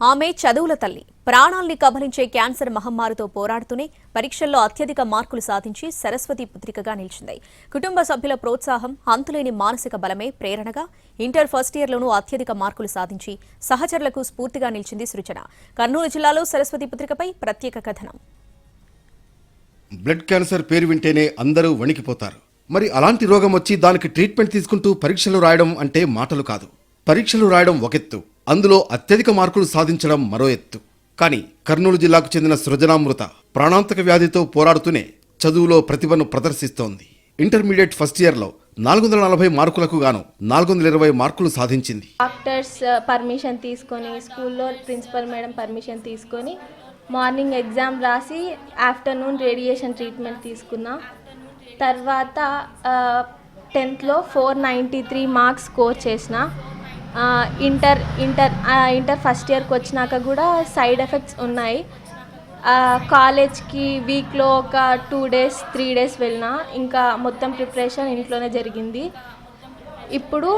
ఆమె చదువుల తల్లి. ప్రాణాల్ని కబలించే క్యాన్సర్ మహమ్మారితో పోరాడుతూనే పరీక్షల్లో అత్యధిక మార్కులు సాధించి సరస్వతి పుత్రికగా నిలిచింది. కుటుంబ సభ్యుల ప్రోత్సాహం, అంతులేని మానసిక బలమే ప్రేరణగా ఇంటర్ ఫస్ట్ ఇయర్లోనూ అత్యధిక మార్కులు సాధించి సహచరులకు స్ఫూర్తిగా నిలిచింది సృజన. కర్నూలు జిల్లాలో సరస్వతి పుత్రికపై ప్రత్యేక కథనం. బ్లడ్ క్యాన్సర్ పేరు వింటేనే అందరూ వణికిపోతారు. మరి అలాంటి రోగం వచ్చి దానికి ట్రీట్మెంట్ తీసుకుంటూ పరీక్షలు రాయడం అంటే మాటలు కాదు. పరీక్షలు రాయడం ఒకెత్తు, అందులో అత్యధిక మార్కులు సాధించడం మరో ఎత్తు. కానీ కర్నూలు జిల్లాకు చెందిన సృజనామృత ప్రాణాంతక వ్యాధితో పోరాడుతూనే చదువులో ప్రతిభను ప్రదర్శిస్తోంది. ఇంటర్మీడియట్ ఫస్ట్ ఇయర్లో 440 మార్కులకు గాను 420 మార్కులు సాధించింది. డాక్టర్స్ పర్మిషన్ తీసుకొని, స్కూల్లో ప్రిన్సిపల్ మేడం పర్మిషన్ తీసుకొని మార్నింగ్ ఎగ్జామ్ రాసి ఆఫ్టర్నూన్ రేడియేషన్ ట్రీట్మెంట్ తీసుకున్నా. తర్వాత 10th 493 మార్క్స్ స్కోర్ చేసిన. ఇంటర్ ఫస్ట్ ఇయర్కి వచ్చినాక కూడా సైడ్ ఎఫెక్ట్స్ ఉన్నాయి. కాలేజ్కి వీక్లో ఒక 2 days 3 days వెళ్ళినా. ఇంకా మొత్తం ప్రిపరేషన్ ఇంట్లోనే జరిగింది. ఇప్పుడు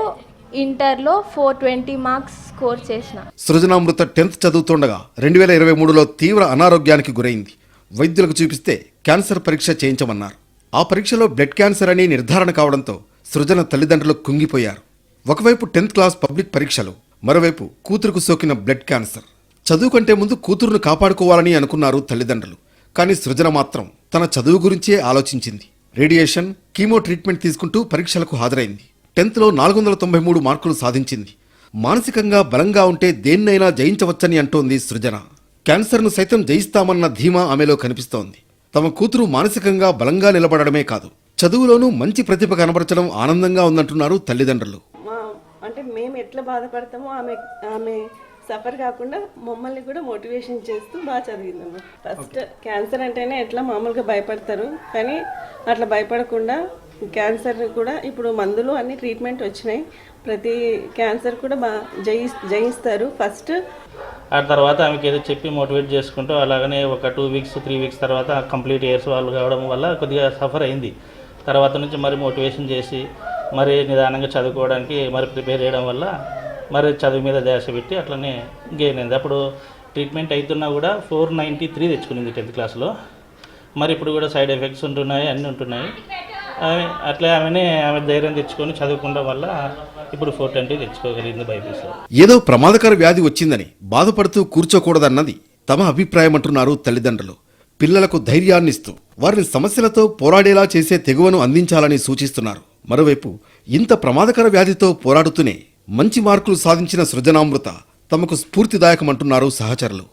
ఇంటర్లో 420 మార్క్స్ స్కోర్ చేసిన. సృజనామృత 10th చదువుతుండగా 2023లో తీవ్ర అనారోగ్యానికి గురైంది. వైద్యులకు చూపిస్తే క్యాన్సర్ పరీక్ష చేయించమన్నారు. ఆ పరీక్షలో బ్లడ్ క్యాన్సర్ అని నిర్ధారణ కావడంతో సృజన తల్లిదండ్రులు కుంగిపోయారు. ఒకవైపు 10th క్లాస్ పబ్లిక్ పరీక్షలు, మరోవైపు కూతురుకు సోకిన బ్లడ్ క్యాన్సర్. చదువు కంటే ముందు కూతురును కాపాడుకోవాలని అనుకున్నారు తల్లిదండ్రులు. కానీ సృజన మాత్రం తన చదువు గురించే ఆలోచించింది. రేడియేషన్, కీమో ట్రీట్మెంట్ తీసుకుంటూ పరీక్షలకు హాజరైంది. 10thలో 493 మార్కులు సాధించింది. మానసికంగా బలంగా ఉంటే దేన్నైనా జయించవచ్చని అంటోంది సృజన. క్యాన్సర్ను సైతం జయిస్తామన్న ధీమా ఆమెలో కనిపిస్తోంది. తమ కూతురు మానసికంగా బలంగా నిలబడమే కాదు, చదువులోనూ మంచి ప్రతిభ కనబరచడం ఆనందంగా ఉందంటున్నారు తల్లిదండ్రులు. అంటే మేము ఎట్లా బాధపడతామో ఆమె సఫర్ కాకుండా మమ్మల్ని కూడా మోటివేషన్ చేస్తూ బాగా చదివిందమ్మా. ఫస్ట్ క్యాన్సర్ అంటేనే ఎట్లా మామూలుగా భయపడతారు, కానీ అట్లా భయపడకుండా క్యాన్సర్ కూడా ఇప్పుడు మందులు అన్ని ట్రీట్మెంట్ వచ్చినాయి. ప్రతి క్యాన్సర్ కూడా బాగా జయిస్తారు ఫస్ట్. ఆ తర్వాత ఆమెకి ఏదో చెప్పి మోటివేట్ చేసుకుంటూ అలాగనే ఒక 2 weeks 3 weeks తర్వాత కంప్లీట్ ఇయర్స్ వాళ్ళు కావడం వల్ల కొద్దిగా సఫర్ అయింది. తర్వాత నుంచి మరి మోటివేషన్ చేసి మరి నిదానంగా చదువుకోవడానికి మరి ప్రిపేర్ చేయడం వల్ల మరి చదువు మీద ధ్యాస పెట్టి అట్లనే గెయిన్ అయింది. అప్పుడు ట్రీట్మెంట్ అవుతున్నా కూడా 493 తెచ్చుకునింది 10th క్లాస్లో. మరి ఇప్పుడు కూడా సైడ్ ఎఫెక్ట్స్ ఉంటున్నాయి, అన్నీ ఉంటున్నాయి. ఆమె ధైర్యం తెచ్చుకొని చదువుకోవడం వల్ల ఇప్పుడు 420 తెచ్చుకోగలిగింది బైపీసీలో. ఏదో ప్రమాదకర వ్యాధి వచ్చిందని బాధపడుతూ కూర్చోకూడదన్నది తమ అభిప్రాయం అంటున్నారు తల్లిదండ్రులు. పిల్లలకు ధైర్యాన్నిస్తూ వారిని సమస్యలతో పోరాడేలా చేసే తెగువను అందించాలని సూచిస్తున్నారు. మరోవైపు ఇంత ప్రమాదకర వ్యాధితో పోరాడుతూనే మంచి మార్కులు సాధించిన సృజనామృత తమకు స్ఫూర్తిదాయకమంటున్నారు సహచరులు.